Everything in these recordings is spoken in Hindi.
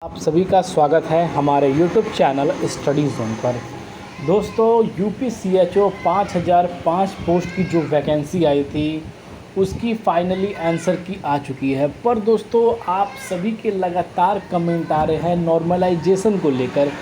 आप सभी का स्वागत है हमारे YouTube चैनल स्टडी जोन पर। दोस्तों UPCHO 5005 पोस्ट की जो वैकेंसी आई थी उसकी फाइनली आंसर की आ चुकी है। पर दोस्तों आप सभी के लगातार कमेंट आ रहे हैं नॉर्मलाइजेशन को लेकर।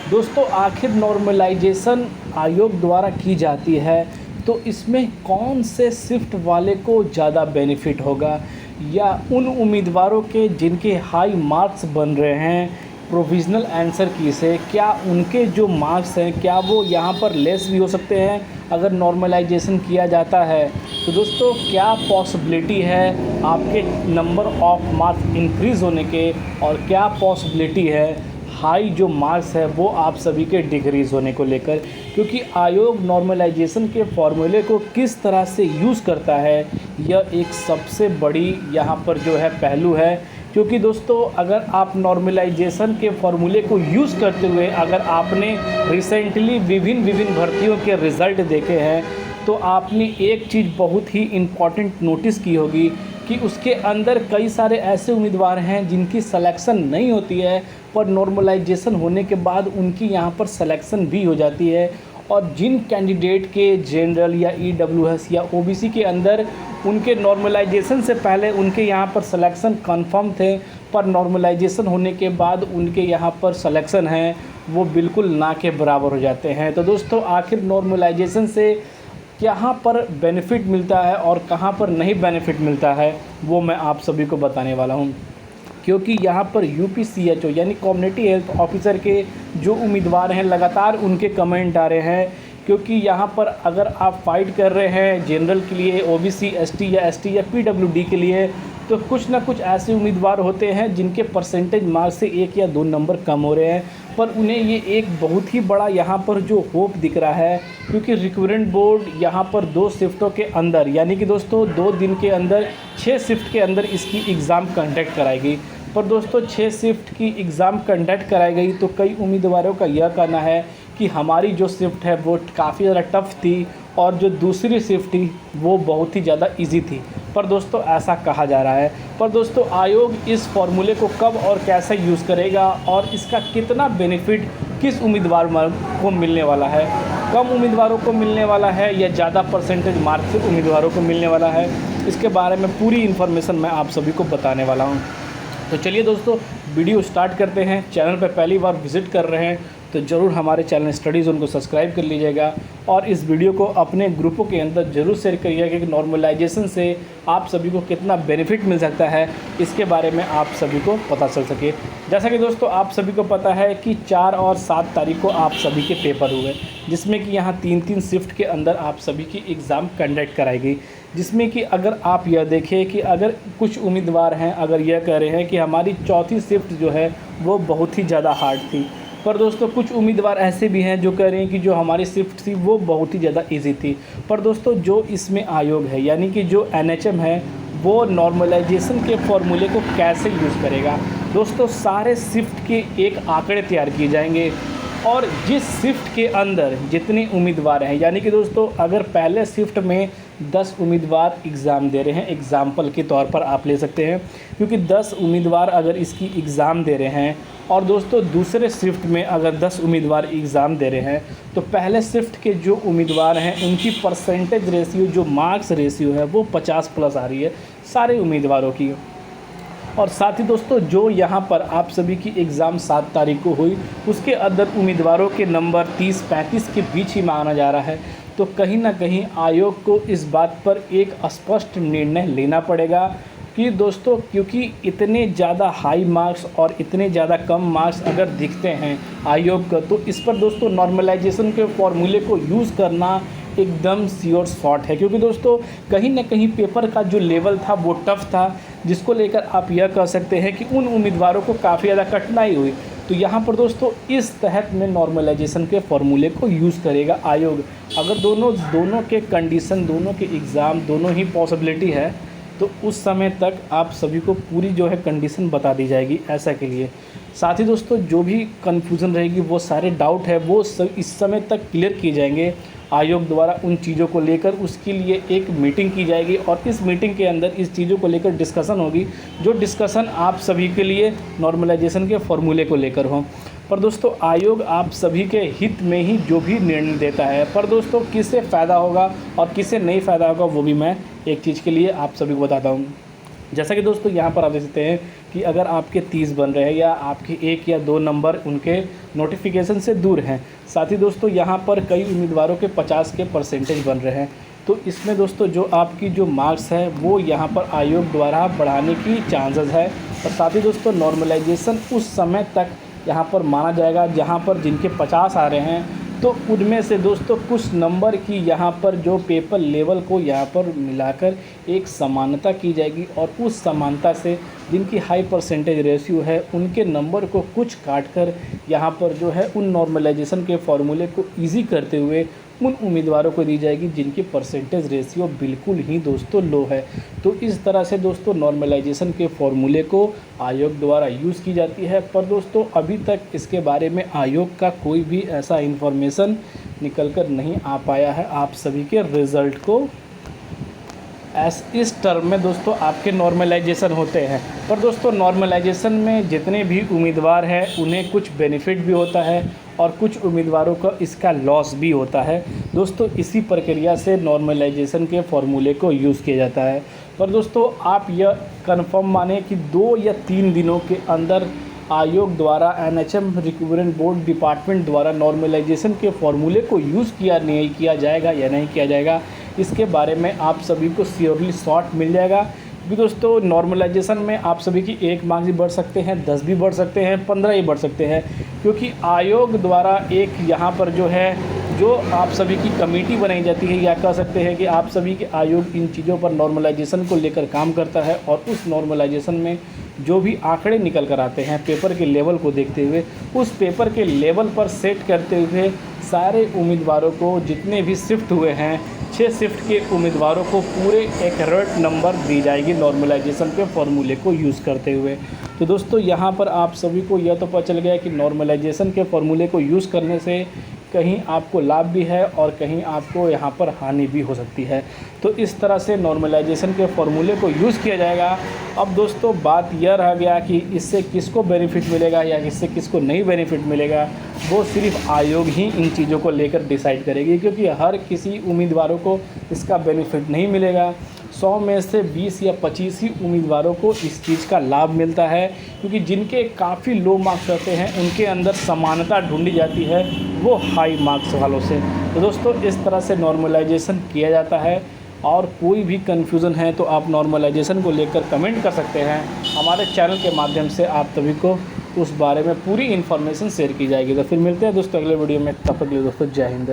दोस्तों आखिर नॉर्मलाइजेशन आयोग द्वारा की जाती है तो इसमें कौन से शिफ्ट वाले को ज़्यादा बेनिफिट होगा, या उन उम्मीदवारों के जिनके हाई मार्क्स बन रहे हैं प्रोविज़नल आंसर की से, क्या उनके जो मार्क्स हैं क्या वो यहाँ पर लेस भी हो सकते हैं अगर नॉर्मलाइजेशन किया जाता है। तो दोस्तों क्या पॉसिबिलिटी है आपके नंबर ऑफ मार्क्स इंक्रीज़ होने के, और क्या पॉसिबिलिटी है हाई जो मार्क्स है वो आप सभी के डिक्रीज़ होने को लेकर, क्योंकि आयोग नॉर्मलाइजेशन के फॉर्मूले को किस तरह से यूज़ करता है यह एक सबसे बड़ी यहाँ पर जो है पहलू है। क्योंकि दोस्तों अगर आप नॉर्मलाइजेशन के फॉर्मूले को यूज़ करते हुए अगर आपने रिसेंटली विभिन्न भर्तियों के रिज़ल्ट देखे हैं तो आपने एक चीज़ बहुत ही इम्पॉर्टेंट नोटिस की होगी कि उसके अंदर कई सारे ऐसे उम्मीदवार हैं जिनकी सिलेक्शन नहीं होती है, पर नॉर्मलाइजेशन होने के बाद उनकी यहाँ पर सिलेक्शन भी हो जाती है। और जिन कैंडिडेट के जनरल या EWS या OBC के अंदर उनके नॉर्मलाइजेशन से पहले उनके यहाँ पर सिलेक्शन कंफर्म थे, पर नॉर्मलाइजेशन होने के बाद उनके यहाँ पर सिलेक्शन है वो बिल्कुल ना के बराबर हो जाते हैं। तो दोस्तों आखिर नॉर्मलाइजेशन से कहाँ पर बेनिफिट मिलता है और कहाँ पर नहीं बेनिफिट मिलता है वो मैं आप सभी को बताने वाला हूँ। क्योंकि यहाँ पर UPCHO यानी कम्युनिटी हेल्थ ऑफिसर के जो उम्मीदवार हैं लगातार उनके कमेंट आ रहे हैं। क्योंकि यहाँ पर अगर आप फाइट कर रहे हैं जनरल के लिए, OBC ST या PWD के लिए, तो कुछ ना कुछ ऐसे उम्मीदवार होते हैं जिनके परसेंटेज मार्क्स से 1 या 2 नंबर कम हो रहे हैं, पर उन्हें ये एक बहुत ही बड़ा यहाँ पर जो होप दिख रहा है। क्योंकि रिक्रूटमेंट बोर्ड यहाँ पर 2 शिफ्टों के अंदर यानी कि दोस्तों 2 दिन के अंदर 6 शिफ्ट के अंदर इसकी एग्ज़ाम कंडक्ट कराएगी। पर दोस्तों 6 शिफ्ट की एग्ज़ाम कंडक्ट कराई गई तो कई उम्मीदवारों का यह कहना है कि हमारी जो शिफ्ट है वो काफ़ी ज़्यादा टफ थी और जो दूसरी शिफ्ट थी वो बहुत ही ज़्यादा इजी थी। पर दोस्तों ऐसा कहा जा रहा है। पर दोस्तों आयोग इस फॉर्मूले को कब और कैसे यूज़ करेगा और इसका कितना बेनिफिट किस उम्मीदवार को मिलने वाला है, कम उम्मीदवारों को मिलने वाला है या ज़्यादा परसेंटेज मार्क्स से उम्मीदवारों को मिलने वाला है, इसके बारे में पूरी इन्फॉर्मेशन मैं आप सभी को बताने वाला हूँ। तो चलिए दोस्तों वीडियो स्टार्ट करते हैं। चैनल पर पहली बार विज़िट कर रहे हैं तो ज़रूर हमारे चैनल स्टडी जोन को सब्सक्राइब कर लीजिएगा और इस वीडियो को अपने ग्रुपों के अंदर ज़रूर शेयर करिएगा कि नॉर्मलाइजेशन से आप सभी को कितना बेनिफिट मिल सकता है, इसके बारे में आप सभी को पता चल सके। जैसा कि दोस्तों आप सभी को पता है कि 4 और 7 तारीख को आप सभी के पेपर हुए, जिसमें कि यहाँ 3-3 शिफ्ट के अंदर आप सभी की एग्ज़ाम कंडक्ट कराई गई। जिसमें कि अगर आप यह देखें कि अगर कुछ उम्मीदवार हैं अगर यह कह रहे हैं कि हमारी चौथी शिफ्ट जो है वो बहुत ही ज़्यादा हार्ड थी, पर दोस्तों कुछ उम्मीदवार ऐसे भी हैं जो कह रहे हैं कि जो हमारी शिफ्ट थी वो बहुत ही ज़्यादा इजी थी। पर दोस्तों जो इसमें आयोग है यानी कि जो NHM है वो नॉर्मलाइजेशन के फॉर्मूले को कैसे यूज़ करेगा। दोस्तों सारे शिफ्ट के एक आंकड़े तैयार किए जाएंगे और जिस शिफ्ट के अंदर जितने उम्मीदवार हैं, यानी कि दोस्तों अगर पहले शिफ्ट में 10 उम्मीदवार एग्ज़ाम दे रहे हैं, एग्ज़ाम्पल के तौर पर आप ले सकते हैं, क्योंकि 10 उम्मीदवार अगर इसकी एग्ज़ाम दे रहे हैं और दोस्तों दूसरे शिफ्ट में अगर 10 उम्मीदवार एग्ज़ाम दे रहे हैं तो पहले शिफ्ट के जो उम्मीदवार हैं उनकी परसेंटेज रेशियो जो मार्क्स रेशियो है वो 50+ आ रही है सारे उम्मीदवारों की। और साथ ही दोस्तों जो यहाँ पर आप सभी की एग्ज़ाम 7 तारीख को हुई उसके अंदर उम्मीदवारों के नंबर 30-35 के बीच ही माना जा रहा है। तो कहीं ना कहीं आयोग को इस बात पर एक स्पष्ट निर्णय लेना पड़ेगा कि दोस्तों क्योंकि इतने ज़्यादा हाई मार्क्स और इतने ज़्यादा कम मार्क्स अगर दिखते हैं आयोग का, तो इस पर दोस्तों नॉर्मलाइजेशन के फॉर्मूले को यूज़ करना एकदम श्योर शॉट है। क्योंकि दोस्तों कहीं ना कहीं पेपर का जो लेवल था वो टफ़ था, जिसको लेकर आप यह कह सकते हैं कि उन उम्मीदवारों को काफ़ी ज़्यादा कठिनाई हुई। तो यहाँ पर दोस्तों इस तहत में नॉर्मलाइजेशन के फॉर्मूले को यूज़ करेगा आयोग। अगर दोनों के कंडीशन, दोनों के एग्ज़ाम, दोनों ही पॉसिबिलिटी है तो उस समय तक आप सभी को पूरी जो है कंडीशन बता दी जाएगी ऐसा के लिए। साथ ही दोस्तों जो भी कन्फ्यूज़न रहेगी वो सारे डाउट है वो सब इस समय तक क्लियर किए जाएंगे आयोग द्वारा उन चीज़ों को लेकर। उसके लिए एक मीटिंग की जाएगी और इस मीटिंग के अंदर इस चीज़ों को लेकर डिस्कशन होगी, जो डिस्कशन आप सभी के लिए नॉर्मलाइजेशन के फॉर्मूले को लेकर हो। पर दोस्तों आयोग आप सभी के हित में ही जो भी निर्णय देता है, पर दोस्तों किससे फ़ायदा होगा और किससे नहीं फ़ायदा होगा वो भी मैं एक चीज़ के लिए आप सभी को बताता हूँ। जैसा कि दोस्तों यहाँ पर आप देख सकते हैं कि अगर आपके 30 बन रहे हैं या आपके 1 या 2 नंबर उनके नोटिफिकेशन से दूर हैं, साथ ही दोस्तों यहाँ पर कई उम्मीदवारों के 50 के परसेंटेज बन रहे हैं, तो इसमें दोस्तों जो आपकी जो मार्क्स है वो यहाँ पर आयोग द्वारा बढ़ाने की चांसेस है। और साथ ही दोस्तों नॉर्मलाइजेशन उस समय तक यहाँ पर माना जाएगा जहाँ पर जिनके 50 आ रहे हैं तो उनमें से दोस्तों कुछ नंबर की यहाँ पर जो पेपर लेवल को यहाँ पर मिलाकर एक समानता की जाएगी और उस समानता से जिनकी हाई परसेंटेज रेशियो है उनके नंबर को कुछ काट कर यहाँ पर जो है उन नॉर्मलाइजेशन के फॉर्मूले को इजी करते हुए उन उम्मीदवारों को दी जाएगी जिनकी परसेंटेज रेशियो बिल्कुल ही दोस्तों लो है। तो इस तरह से दोस्तों नॉर्मलाइजेशन के फॉर्मूले को आयोग द्वारा यूज़ की जाती है। पर दोस्तों अभी तक इसके बारे में आयोग का कोई भी ऐसा इन्फॉर्मेशन निकल कर नहीं आ पाया है आप सभी के रिज़ल्ट को। इस टर्म में दोस्तों आपके नॉर्मलाइजेशन होते हैं, पर दोस्तों नॉर्मलाइजेशन में जितने भी उम्मीदवार हैं उन्हें कुछ बेनिफिट भी होता है और कुछ उम्मीदवारों का इसका लॉस भी होता है। दोस्तों इसी प्रक्रिया से नॉर्मलाइजेशन के फॉर्मूले को यूज़ किया जाता है। पर दोस्तों आप यह कन्फर्म माने कि 2 या 3 दिनों के अंदर आयोग द्वारा NHM रिक्रूटमेंट बोर्ड डिपार्टमेंट द्वारा नॉर्मलाइजेशन के फॉर्मूले को यूज़ किया नहीं किया जाएगा या नहीं किया जाएगा, इसके बारे में आप सभी को श्योरली शॉर्ट मिल जाएगा। क्योंकि दोस्तों नॉर्मलाइजेशन में आप सभी की 1 मार्क्स भी बढ़ सकते हैं, 10 भी बढ़ सकते हैं, 15 ही बढ़ सकते हैं, क्योंकि आयोग द्वारा एक यहाँ पर जो है जो आप सभी की कमेटी बनाई जाती है या कह सकते हैं कि आप सभी के आयोग इन चीज़ों पर नॉर्मलाइजेशन को लेकर काम करता है और उस नॉर्मलाइजेशन में जो भी आंकड़े निकल कर आते हैं पेपर के लेवल को देखते हुए उस पेपर के लेवल पर सेट करते हुए सारे उम्मीदवारों को जितने भी शिफ्ट हुए हैं 6 शिफ्ट के उम्मीदवारों को पूरे एक्यूरेट नंबर दी जाएगी नॉर्मलाइजेशन के फॉर्मूले को यूज़ करते हुए। तो दोस्तों यहाँ पर आप सभी को यह तो पता चल गया कि नॉर्मलाइजेशन के फॉर्मूले को यूज़ करने से कहीं आपको लाभ भी है और कहीं आपको यहाँ पर हानि भी हो सकती है। तो इस तरह से नॉर्मलाइजेशन के फॉर्मूले को यूज़ किया जाएगा। अब दोस्तों बात यह रह गया कि इससे किसको बेनिफिट मिलेगा या इससे किसको नहीं बेनिफिट मिलेगा, वो सिर्फ आयोग ही इन चीज़ों को लेकर डिसाइड करेगी, क्योंकि हर किसी उम्मीदवारों को इसका बेनिफिट नहीं मिलेगा। 100 में से 20 या 25 ही उम्मीदवारों को इस चीज़ का लाभ मिलता है, क्योंकि जिनके काफ़ी लो मार्क्स रहते हैं उनके अंदर समानता ढूंढी जाती है वो हाई मार्क्स वालों से। तो दोस्तों इस तरह से नॉर्मलाइजेशन किया जाता है। और कोई भी कन्फ्यूज़न है तो आप नॉर्मलाइजेशन को लेकर कमेंट कर सकते हैं, हमारे चैनल के माध्यम से आप सभी को उस बारे में पूरी इन्फॉर्मेशन शेयर की जाएगी। तो फिर मिलते हैं दोस्तों अगले वीडियो में, तब तक के लिए दोस्तों जय हिंद।